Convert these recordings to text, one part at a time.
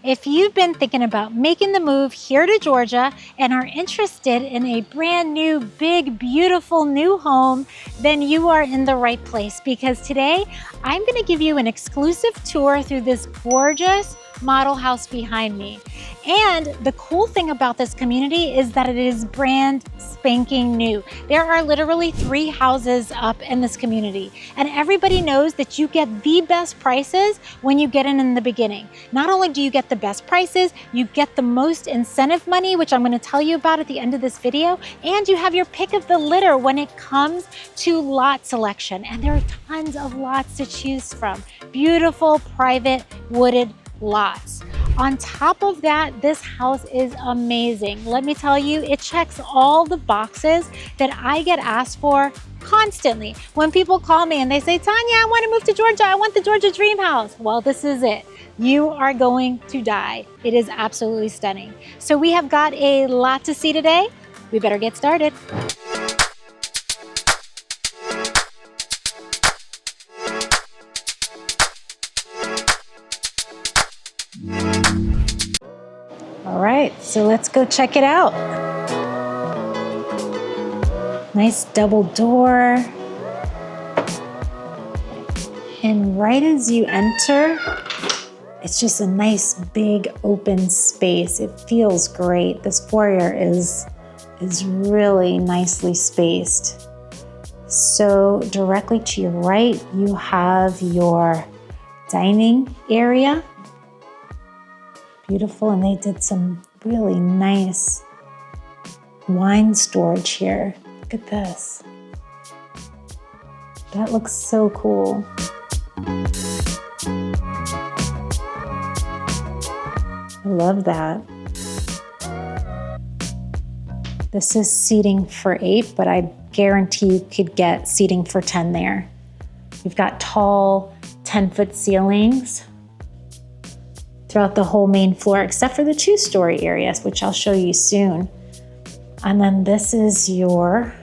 If you've been thinking about making the move here to Georgia and are interested in a brand new, big, beautiful new home, then you are in the right place, because today I'm going to give you an exclusive tour through this gorgeous model house behind me. And the cool thing about this community is that it is brand spanking new. There are literally 3 houses up in this community, and everybody knows that you get the best prices when you get in the beginning. Not only do you get the best prices, you get the most incentive money, which I'm going to tell you about at the end of this video, and you have your pick of the litter when it comes to lot selection. And there are tons of lots to choose from. Beautiful, private, wooded lots. On top of that, this house is amazing. Let me tell you, it checks all the boxes that I get asked for constantly. When people call me and they say, Tanya, I want to move to Georgia. I want the Georgia Dream House. Well, this is it. You are going to die. It is absolutely stunning. So we have got a lot to see today. We better get started. All right, so let's go check it out. Nice double door. And right as you enter, it's just a nice big open space. It feels great. This foyer is really nicely spaced. So directly to your right, you have your dining area. Beautiful, and they did some really nice wine storage here. Look at this. That looks so cool. I love that. This is seating for 8, but I guarantee you could get seating for 10 there. You've got tall 10-foot ceilings throughout the whole main floor, except for the 2-story areas, which I'll show you soon. And then this is your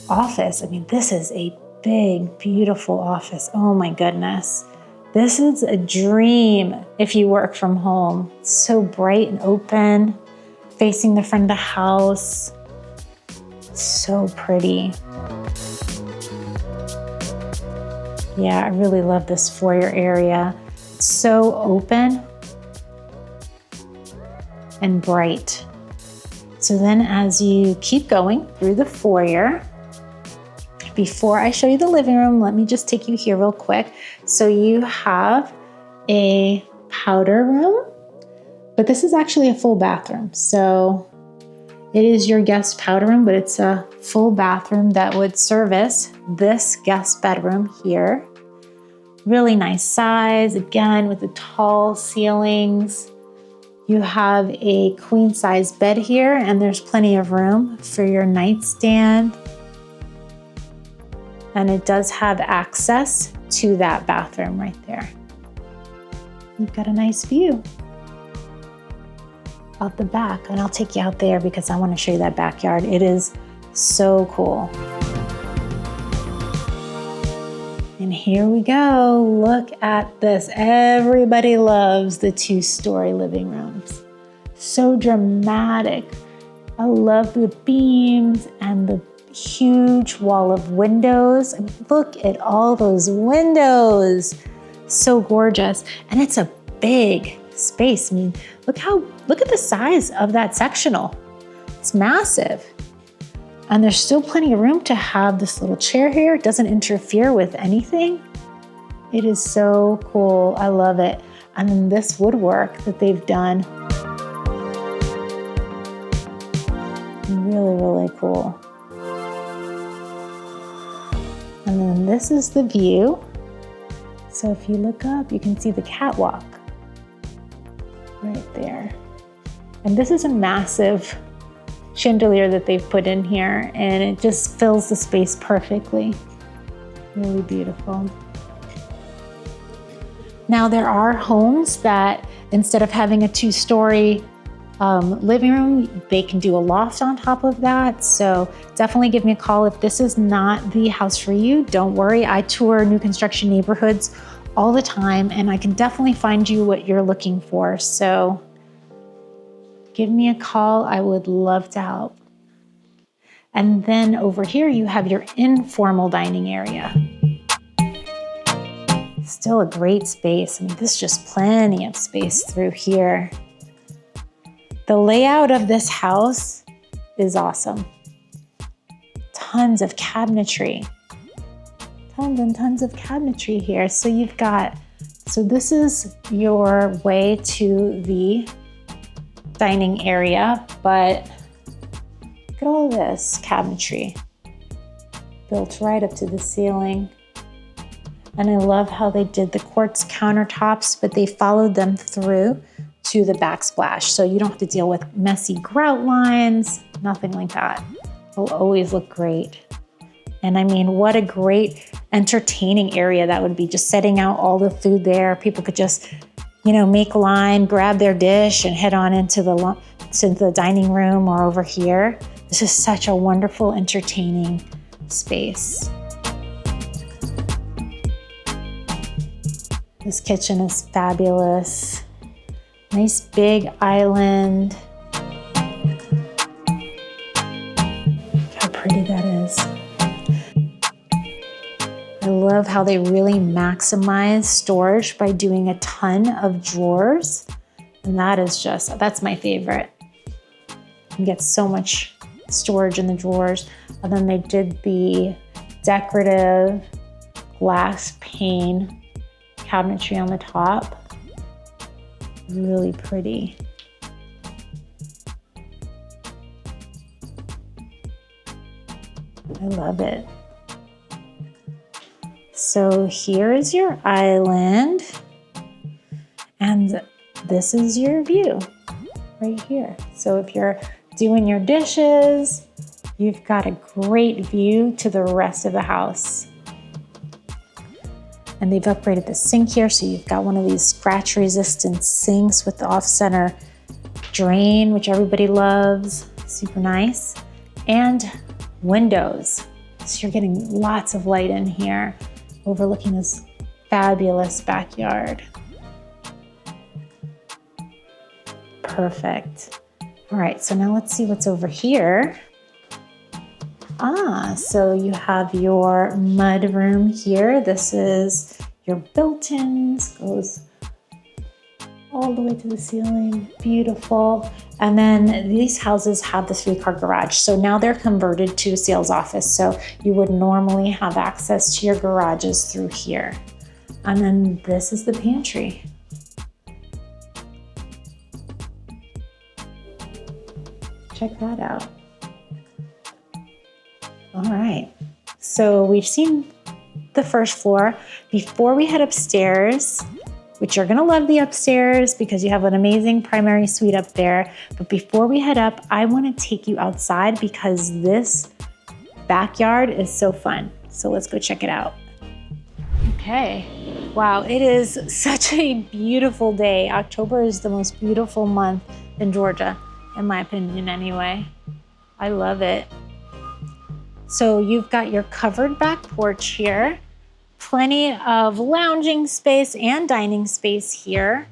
office. I mean, this is a big, beautiful office. Oh my goodness. This is a dream if you work from home. It's so bright and open, facing the front of the house. So pretty. Yeah, I really love this foyer area. So open and bright. So then as you keep going through the foyer, before I show you the living room, let me just take you here real quick. So you have a powder room, but this is actually a full bathroom. So it is your guest powder room, but it's a full bathroom that would service this guest bedroom here. Really nice size, again, with the tall ceilings. You have a queen size bed here, and there's plenty of room for your nightstand. And it does have access to that bathroom right there. You've got a nice view out the back, and I'll take you out there because I want to show you that backyard. It is so cool. And here we go. Look at this. Everybody loves the 2-story living rooms. So dramatic. I love the beams and the huge wall of windows. I mean, look at all those windows. So gorgeous. And it's a big space. I mean, look at the size of that sectional. It's massive. And there's still plenty of room to have this little chair here. It doesn't interfere with anything. It is so cool. I love it. And then this woodwork that they've done. Really, really cool. And then this is the view. So if you look up, you can see the catwalk right there. And this is a massive chandelier that they've put in here, and it just fills the space perfectly. Really beautiful. Now there are homes that instead of having a 2-story living room, they can do a loft on top of that. So definitely give me a call if this is not the house for you. Don't worry, I tour new construction neighborhoods all the time, and I can definitely find you what you're looking for. So give me a call. I would love to help. And then over here, you have your informal dining area. Still a great space. I mean, there's just plenty of space through here. The layout of this house is awesome. Tons of cabinetry. Tons and tons of cabinetry here. So this is your way to the dining area, but look at all this cabinetry built right up to the ceiling. And I love how they did the quartz countertops, but they followed them through to the backsplash. So you don't have to deal with messy grout lines, nothing like that. It'll always look great. And I mean, what a great entertaining area that would be, just setting out all the food there. People could just, make a line, grab their dish and head on into the dining room or over here. This is such a wonderful, entertaining space. This kitchen is fabulous. Nice big island. Look how pretty that is. I love how they really maximize storage by doing a ton of drawers. And that's my favorite. You can get so much storage in the drawers. And then they did the decorative glass pane cabinetry on the top. Really pretty. I love it. So here is your island, and this is your view right here. So if you're doing your dishes, you've got a great view to the rest of the house. And they've upgraded the sink here, so you've got one of these scratch-resistant sinks with the off-center drain, which everybody loves. Super nice. And windows. So you're getting lots of light in here, overlooking this fabulous backyard. Perfect. All right, so now let's see what's over here. So you have your mud room here. This is your built-ins, goes all the way to the ceiling, beautiful. And then these houses have the 3-car garage. So now they're converted to a sales office. So you would normally have access to your garages through here. And then this is the pantry. Check that out. All right, so we've seen the first floor. Before we head upstairs, which you're gonna love the upstairs because you have an amazing primary suite up there. But before we head up, I wanna take you outside because this backyard is so fun. So let's go check it out. Okay, wow, it is such a beautiful day. October is the most beautiful month in Georgia, in my opinion anyway. I love it. So you've got your covered back porch here, plenty of lounging space and dining space here.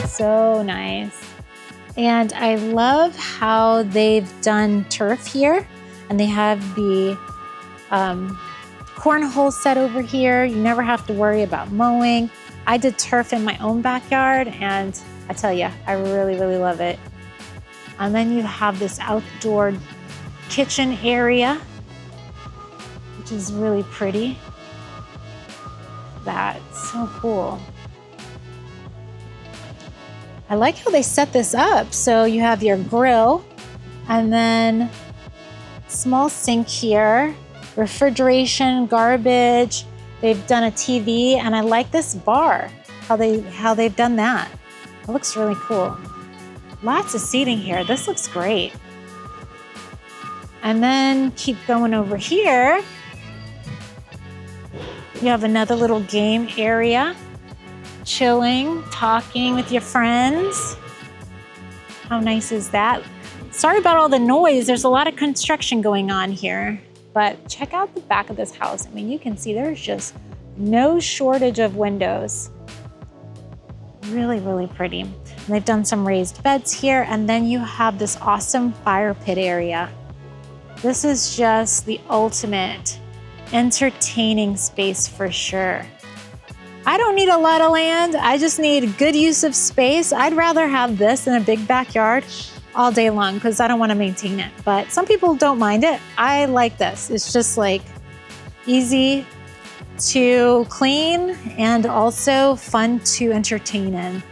So nice. And I love how they've done turf here, and they have the cornhole set over here. You never have to worry about mowing. I did turf in my own backyard, and I tell you, I really, really love it. And then you have this outdoor kitchen area, which is really pretty. That's so cool. I like how they set this up. So you have your grill and then small sink here, refrigeration, garbage. They've done a TV, and I like this bar, how they've done that. It looks really cool. Lots of seating here. This looks great. And then keep going over here. You have another little game area. Chilling, talking with your friends. How nice is that? Sorry about all the noise. There's a lot of construction going on here, but check out the back of this house. I mean, you can see there's just no shortage of windows. Really, really pretty. And they've done some raised beds here, and then you have this awesome fire pit area. This is just the ultimate entertaining space for sure. I don't need a lot of land. I just need good use of space. I'd rather have this in a big backyard all day long because I don't want to maintain it. But some people don't mind it. I like this. It's just like easy to clean and also fun to entertain in,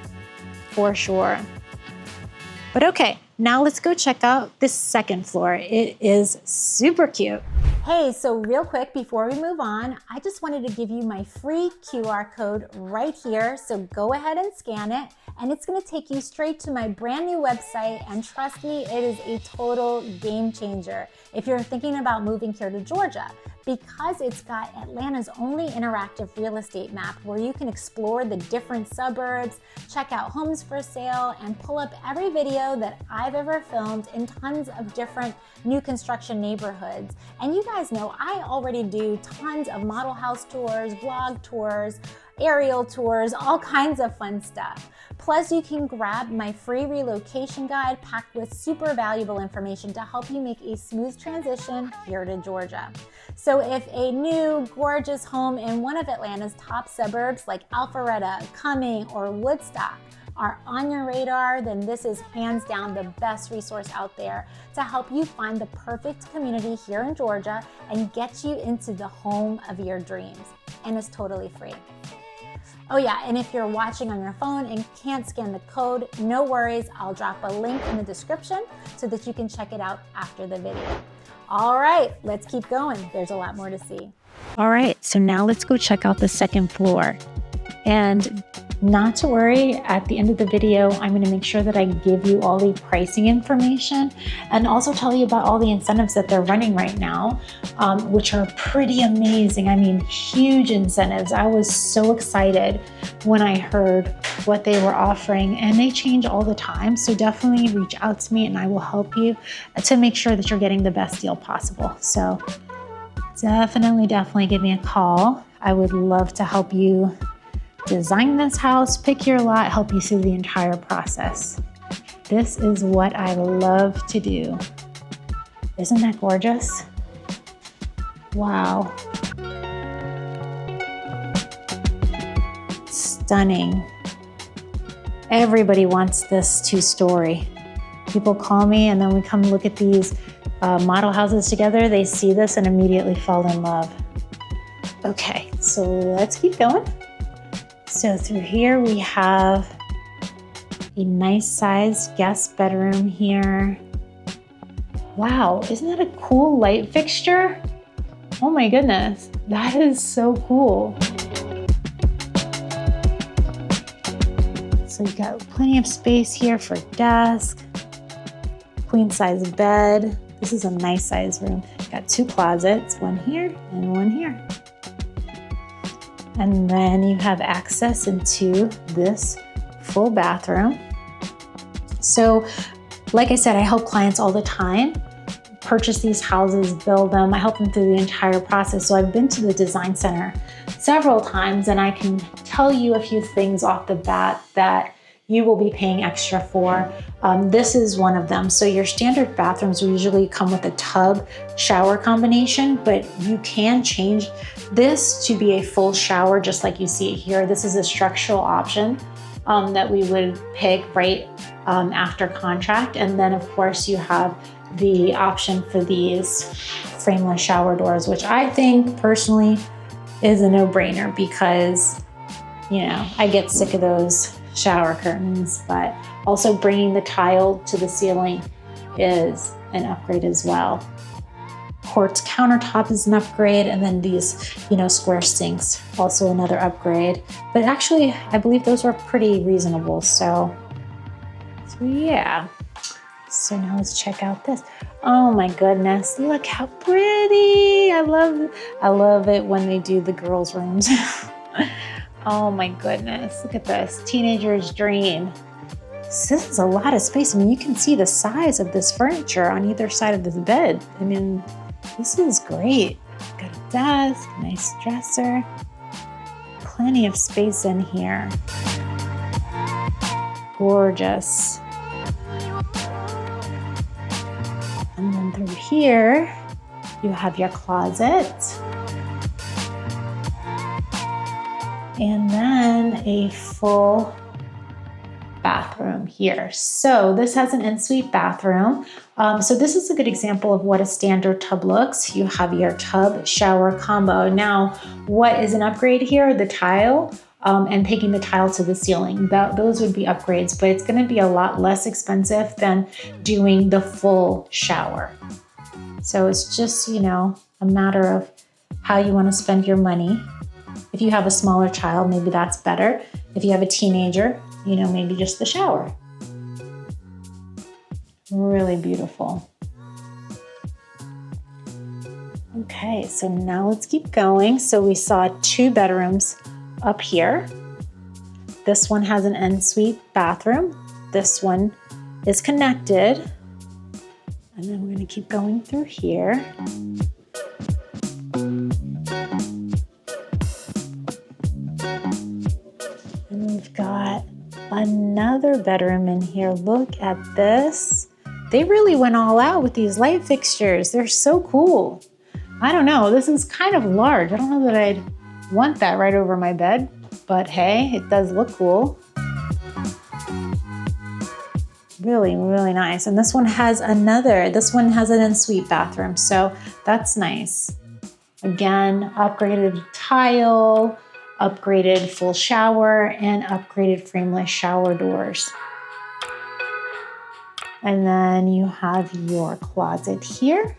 for sure. But okay, now let's go check out this second floor. It is super cute. Hey, so real quick before we move on, I just wanted to give you my free QR code right here. So go ahead and scan it, and it's gonna take you straight to my brand new website. And trust me, it is a total game changer if you're thinking about moving here to Georgia, because it's got Atlanta's only interactive real estate map where you can explore the different suburbs, check out homes for sale, and pull up every video that I've ever filmed in tons of different new construction neighborhoods. And you guys know I already do tons of model house tours, vlog tours, aerial tours, all kinds of fun stuff. Plus, you can grab my free relocation guide packed with super valuable information to help you make a smooth transition here to Georgia. So if a new gorgeous home in one of Atlanta's top suburbs like Alpharetta, Cumming, or Woodstock are on your radar, then this is hands down the best resource out there to help you find the perfect community here in Georgia and get you into the home of your dreams. And it's totally free. Oh yeah, and if you're watching on your phone and can't scan the code, no worries, I'll drop a link in the description so that you can check it out after the video. All right, let's keep going. There's a lot more to see. All right, so now let's go check out the second floor. And not to worry, at the end of the video, I'm gonna make sure that I give you all the pricing information and also tell you about all the incentives that they're running right now, which are pretty amazing. I mean, huge incentives. I was so excited when I heard what they were offering, and they change all the time. So definitely reach out to me and I will help you to make sure that you're getting the best deal possible. So definitely give me a call. I would love to help you design this house, pick your lot, help you through the entire process. This is what I love to do. Isn't that gorgeous? Wow. Stunning. Everybody wants this 2-story. People call me and then we come look at these model houses together. They see this and immediately fall in love. Okay, so let's keep going. So through here we have a nice sized guest bedroom here. Wow, isn't that a cool light fixture? Oh my goodness, that is so cool. So you got plenty of space here for desk, queen size bed. This is a nice size room. Got 2 closets, one here and one here. And then you have access into this full bathroom. So like I said, I help clients all the time purchase these houses, build them. I help them through the entire process. So I've been to the design center several times and I can tell you a few things off the bat that you will be paying extra for. This is one of them. So your standard bathrooms will usually come with a tub shower combination, but you can change this to be a full shower just like you see it here. This is a structural option that we would pick right after contract. And then of course you have the option for these frameless shower doors, which I think personally is a no-brainer because, you know, I get sick of those shower curtains, but also bringing the tile to the ceiling is an upgrade as well. Quartz countertop is an upgrade, and then these, you know, square sinks, also another upgrade. But actually, I believe those were pretty reasonable. So yeah. So now let's check out this. Oh my goodness, look how pretty. I love it when they do the girls' rooms. Oh my goodness, look at this, teenager's dream. So this is a lot of space. I mean, you can see the size of this furniture on either side of this bed. I mean, This is great. Got a desk, nice dresser, plenty of space in here. Gorgeous. And then through here, you have your closet. And then a full bathroom here. So this has an ensuite bathroom. So this is a good example of what a standard tub looks. You have your tub shower combo. Now, what is an upgrade here? The tile and taking the tile to the ceiling. Those would be upgrades, but it's going to be a lot less expensive than doing the full shower. So it's just, you know, a matter of how you want to spend your money. If you have a smaller child, maybe that's better. If you have a teenager, you know, maybe just the shower. Really beautiful. Okay, so now let's keep going. So we saw 2 bedrooms up here. This one has an ensuite bathroom. This one is connected. And then we're going to keep going through here. And we've got another bedroom in here. Look at this. They really went all out with these light fixtures. They're so cool. I don't know, this is kind of large. I don't know that I'd want that right over my bed, but hey, it does look cool. Really, really nice. And this one has an ensuite bathroom, so that's nice. Again, upgraded tile, upgraded full shower, and upgraded frameless shower doors. And then you have your closet here.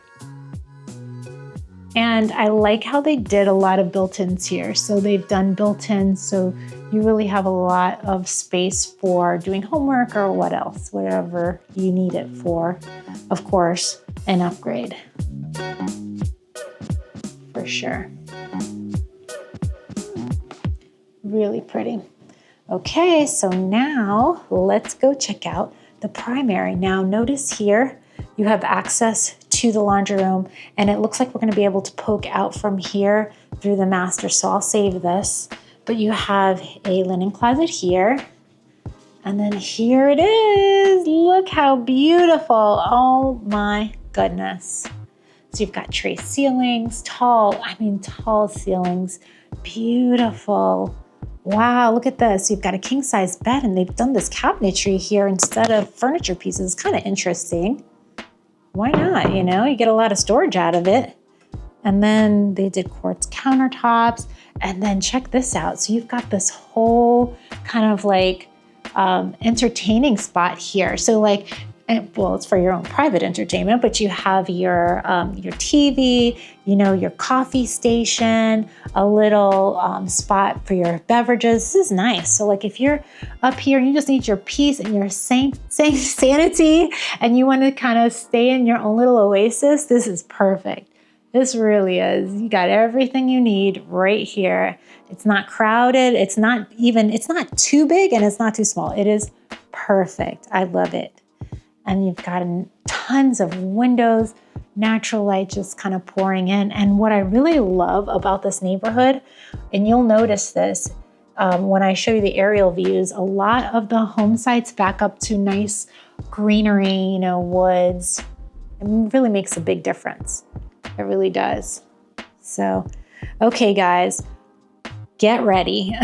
And I like how they did a lot of built-ins here. So they've done built-ins, so you really have a lot of space for doing homework or whatever you need it for. Of course, an upgrade. For sure. Really pretty. Okay, so now let's go check out the primary. Now notice here, you have access to the laundry room, and it looks like we're going to be able to poke out from here through the master, so I'll save this. But you have a linen closet here, and then here it is. Look how beautiful. Oh my goodness. So you've got tray ceilings, tall ceilings, beautiful. Wow, look at this. You've got a king size bed, and they've done this cabinetry here instead of furniture pieces. Kind of interesting. Why not? You know, you get a lot of storage out of it. And then they did quartz countertops. And then check this out. So you've got this whole kind of like entertaining spot here. So like, well, it's for your own private entertainment, but you have your TV, you know, your coffee station, a little spot for your beverages. This is nice. So like if you're up here and you just need your peace and your same sanity, and you want to kind of stay in your own little oasis, this is perfect. This really is. You got everything you need right here. It's not crowded. It's not too big, and it's not too small. It is perfect. I love it. And you've got tons of windows, natural light just kind of pouring in. And what I really love about this neighborhood, and you'll notice this when I show you the aerial views, a lot of the home sites back up to nice greenery, you know, woods. It really makes a big difference. It really does. So, okay, guys, get ready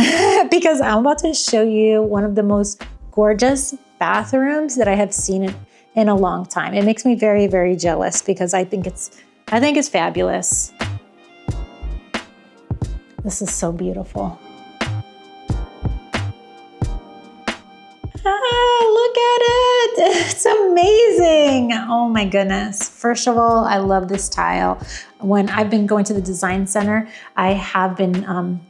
because I'm about to show you one of the most gorgeous bathrooms that I have seen in a long time. It makes me very, very jealous because I think it's fabulous. This is so beautiful. Look at it. It's amazing. Oh my goodness. First of all, I love this tile. When I've been going to the design center, I have been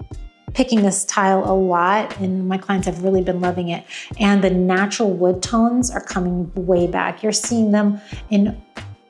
picking this tile a lot, and my clients have really been loving it. And the natural wood tones are coming way back. You're seeing them in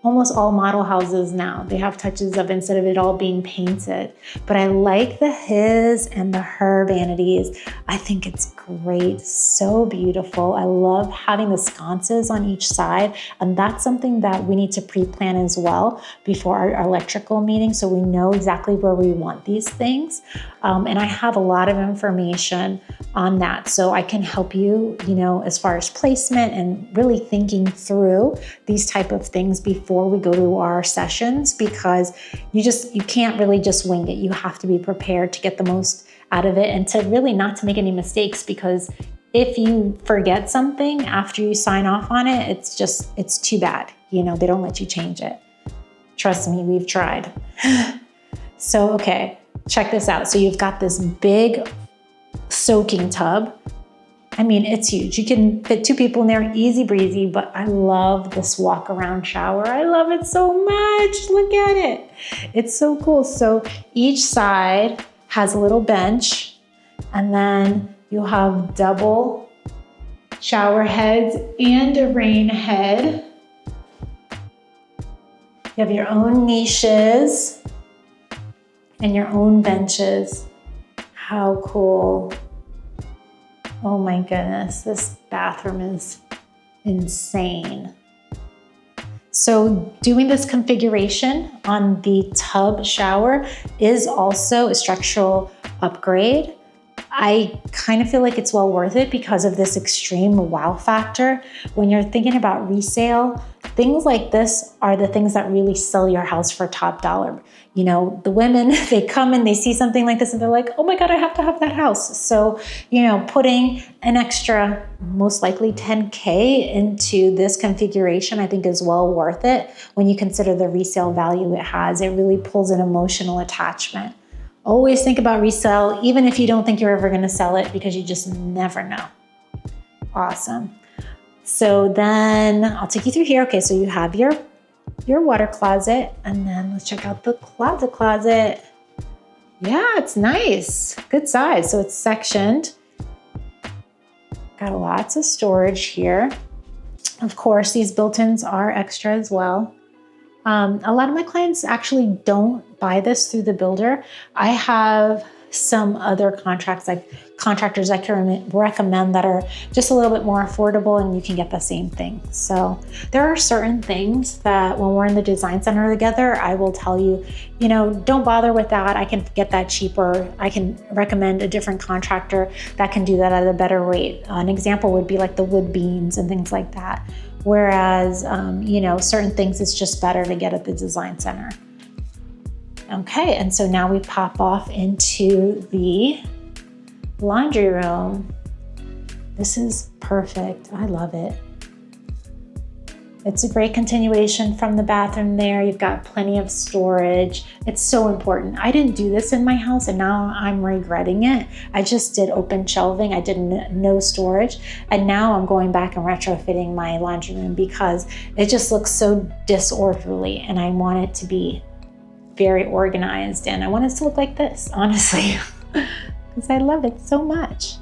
almost all model houses now. They have touches of, instead of it all being painted. But I like the his and the her vanities. I think it's great, so beautiful. I love having the sconces on each side. And that's something that we need to pre-plan as well before our electrical meeting, so we know exactly where we want these things. And I have a lot of information on that, so I can help you, as far as placement and really thinking through these type of things before we go to our sessions, because you can't really just wing it. You have to be prepared to get the most out of it and to really not to make any mistakes, because if you forget something after you sign off on it, it's too bad. They don't let you change it. Trust me, we've tried. So, okay, check this out. So you've got this big soaking tub. I mean, it's huge. You can fit 2 people in there, easy breezy, but I love this walk around shower. I love it so much. Look at it. It's so cool. So each side has a little bench, and then you'll have double shower heads and a rain head. You have your own niches and your own benches. How cool. Oh my goodness, this bathroom is insane. So doing this configuration on the tub shower is also a structural upgrade. I kind of feel like it's well worth it because of this extreme wow factor. When you're thinking about resale, things like this are the things that really sell your house for top dollar. The women, they come and they see something like this and they're like, oh my God, I have to have that house. So, putting an extra, most likely $10K into this configuration, I think is well worth it. When you consider the resale value it has, it really pulls an emotional attachment. Always think about resale, even if you don't think you're ever going to sell it, because you just never know. Awesome. So then I'll take you through here. Okay, so you have your water closet, and then let's check out the closet. Yeah, it's nice. Good size. So it's sectioned. Got lots of storage here. Of course, these built-ins are extra as well. A lot of my clients actually don't buy this through the builder. I have some other contractors I can recommend that are just a little bit more affordable, and you can get the same thing. So there are certain things that when we're in the design center together, I will tell you, don't bother with that. I can get that cheaper. I can recommend a different contractor that can do that at a better rate. An example would be like the wood beams and things like that. Whereas, certain things it's just better to get at the design center. Okay, and so now we pop off into the laundry room. This is perfect. I love it. It's a great continuation from the bathroom there. You've got plenty of storage. It's so important. I didn't do this in my house and now I'm regretting it. I just did open shelving. I did no storage. And now I'm going back and retrofitting my laundry room because it just looks so disorderly and I want it to be very organized, and I want it to look like this, honestly, because I love it so much.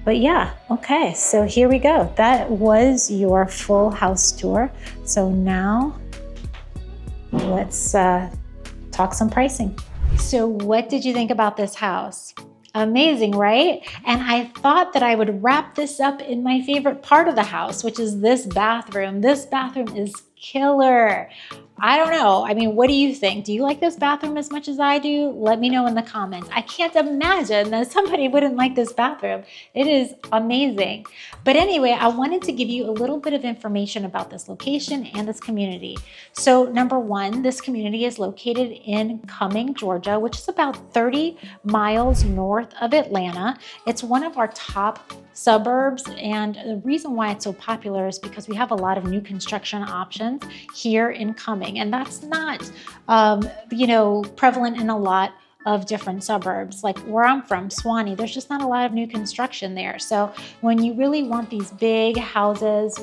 But yeah, okay, so here we go. That was your full house tour. So now let's talk some pricing. So what did you think about this house? Amazing, right? And I thought that I would wrap this up in my favorite part of the house, which is this bathroom. This bathroom is killer. I don't know. I mean, what do you think? Do you like this bathroom as much as I do? Let me know in the comments. I can't imagine that somebody wouldn't like this bathroom. It is amazing. But anyway, I wanted to give you a little bit of information about this location and this community. So number one, this community is located in Cumming, Georgia, which is about 30 miles north of Atlanta. It's one of our top suburbs, and the reason why it's so popular is because we have a lot of new construction options here in Cumming, and that's not prevalent in a lot of different suburbs. Like where I'm from, Swanee, there's just not a lot of new construction there. So when you really want these big houses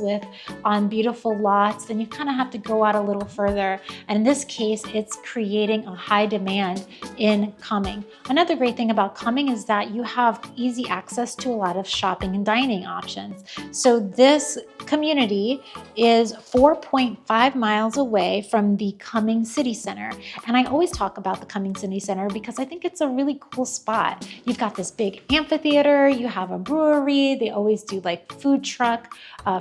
on beautiful lots, then you kind of have to go out a little further. And in this case, it's creating a high demand in Cumming. Another great thing about Cumming is that you have easy access to a lot of shopping and dining options. So this community is 4.5 miles away from the Cumming City Center. And I always talk about the Cumming City Center because I think it's a really cool spot. You've got this big amphitheater, you have a brewery, they always do like food truck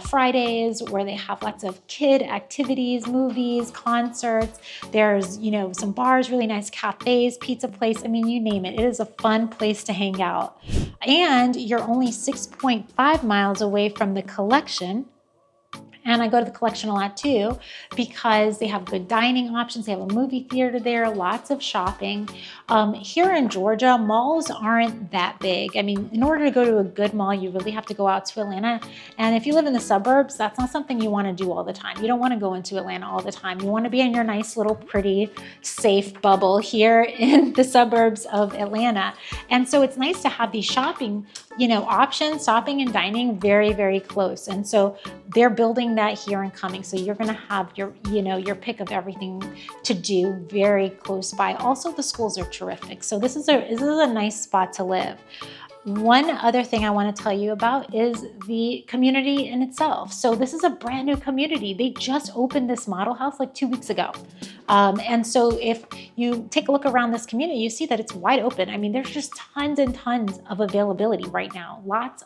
Fridays where they have lots of kid activities, movies, concerts. There's, some bars, really nice cafes, pizza place. I mean, you name it. It is a fun place to hang out. And you're only 6.5 miles away from the collection. And I go to the collection a lot too because they have good dining options. They have a movie theater there, lots of shopping. Here in Georgia, malls aren't that big. I mean, in order to go to a good mall, you really have to go out to Atlanta. And if you live in the suburbs, that's not something you want to do all the time. You don't want to go into Atlanta all the time. You want to be in your nice little pretty safe bubble here in the suburbs of Atlanta. And so it's nice to have these shopping options, shopping and dining very, very close. And so they're building that here in Cumming. So you're going to have your pick of everything to do very close by. Also, the schools are terrific. So this is a nice spot to live. One other thing I want to tell you about is the community in itself. So this is a brand new community. They just opened this model house like 2 weeks ago. And so if you take a look around this community, you see that it's wide open. I mean, there's just tons and tons of availability right now, lots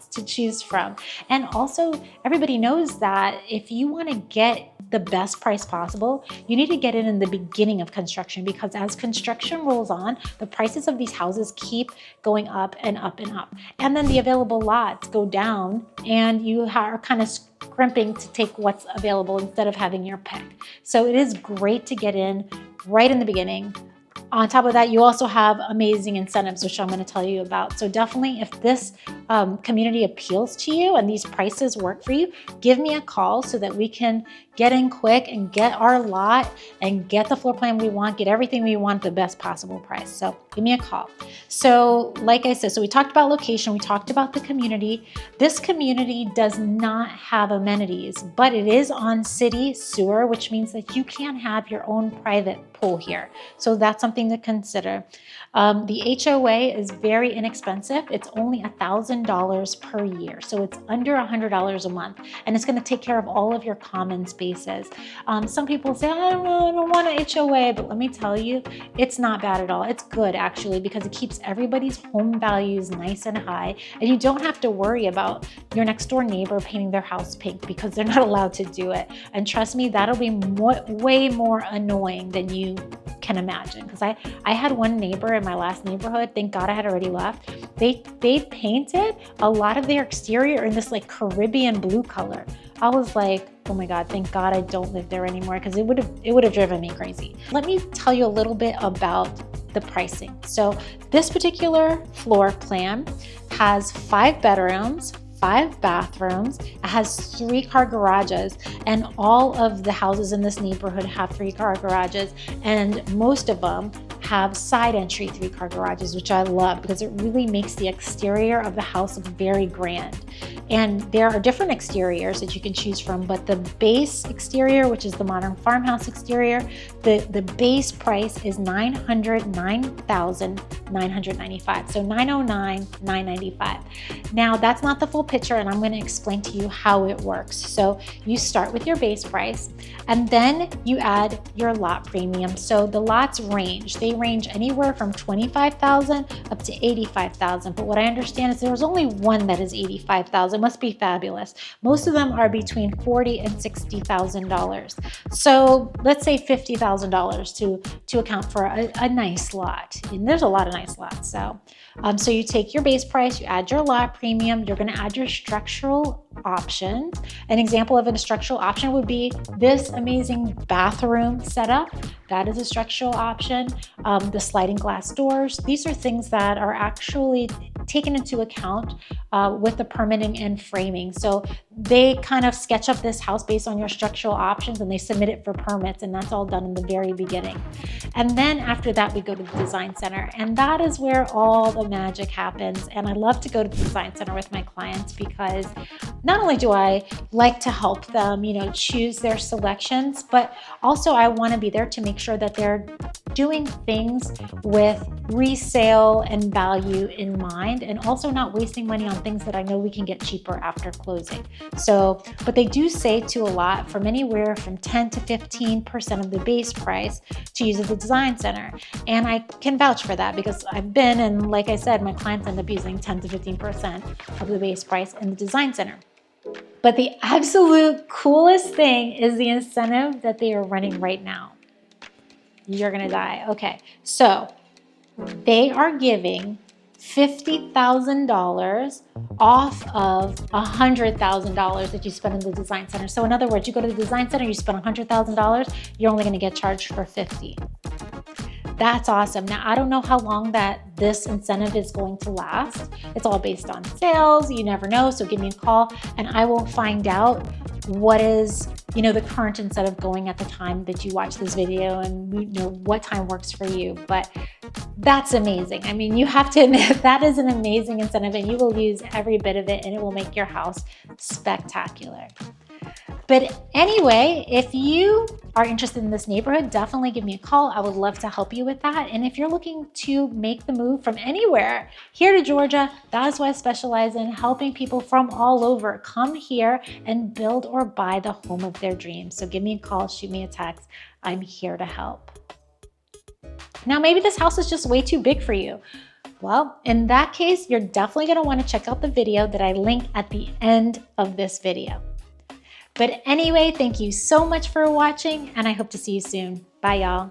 to choose from. And also everybody knows that if you want to get the best price possible, you need to get in the beginning of construction, because as construction rolls on, the prices of these houses keep going up and up and up. And then the available lots go down and you are kind of scrimping to take what's available instead of having your pick. So it is great to get in right in the beginning. On top of that, you also have amazing incentives, which I'm going to tell you about. So definitely, if this community appeals to you and these prices work for you, give me a call so that we can get in quick and get our lot and get the floor plan we want, get everything we want, the best possible price. So give me a call. So like I said, so we talked about location, we talked about the community. This community does not have amenities, but it is on city sewer, which means that you can have your own private pool here. So that's something to consider. The HOA is very inexpensive. It's only $1,000 per year. So it's under $100 a month, and it's going to take care of all of your common spaces. Some people say, I don't want an HOA, but let me tell you, it's not bad at all. It's good actually, because it keeps everybody's home values nice and high, and you don't have to worry about your next door neighbor painting their house pink because they're not allowed to do it. And trust me, that'll be way more annoying than you can imagine, because I had one neighbor in my last neighborhood, thank God I had already left. They painted a lot of their exterior in this like Caribbean blue color. I was like, oh my God, thank God I don't live there anymore, because it would have driven me crazy. Let me tell you a little bit about the pricing. So this particular floor plan has 5 bedrooms, 5 bathrooms. It has 3-car garages, and all of the houses in this neighborhood have 3-car garages, and most of them have side entry 3-car garages, which I love because it really makes the exterior of the house look very grand. And there are different exteriors that you can choose from, but the base exterior, which is the modern farmhouse exterior, the base price is $909,995. So $909,995. Now that's not the full picture, and I'm going to explain to you how it works. So you start with your base price, and then you add your lot premium. So the lots range. They range anywhere from $25,000 up to $85,000. But what I understand is there's only one that is $85,000. Must be fabulous. Most of them are between $40,000 and $60,000. So let's say $50,000 to account for a nice lot. And there's a lot of nice lots. So you take your base price, you add your lot premium, you're going to add your structural options. An example of a structural option would be this amazing bathroom setup. That is a structural option. The sliding glass doors. These are things that are actually taken into account with the permitting and framing. So they kind of sketch up this house based on your structural options and they submit it for permits, and that's all done in the very beginning. And then after that, we go to the design center, and that is where all the magic happens. And I love to go to the design center with my clients because not only do I like to help them, choose their selections, but also I want to be there to make sure that they're doing things with resale and value in mind, and also not wasting money on things that I know we can get cheaper after closing. So, but they do save to a lot, from anywhere from 10 to 15% of the base price to use at the design center. And I can vouch for that because I've been, and like I said, my clients end up using 10 to 15% of the base price in the design center. But the absolute coolest thing is the incentive that they are running right now. You're gonna die. Okay, so they are giving $50,000 off of $100,000 that you spend in the design center. So in other words, you go to the design center, you spend $100,000, you're only gonna get charged for $50,000. That's awesome. Now, I don't know how long this incentive is going to last. It's all based on sales. You never know. So give me a call and I will find out what is, the current incentive going at the time that you watch this video, and what time works for you. But that's amazing. I mean, you have to admit that is an amazing incentive, and you will use every bit of it, and it will make your house spectacular. But anyway, if you are interested in this neighborhood, definitely give me a call. I would love to help you with that. And if you're looking to make the move from anywhere here to Georgia, that is what I specialize in, helping people from all over come here and build or buy the home of their dreams. So give me a call, shoot me a text. I'm here to help. Now, maybe this house is just way too big for you. Well, in that case, you're definitely going to want to check out the video that I link at the end of this video. But anyway, thank you so much for watching, and I hope to see you soon. Bye, y'all.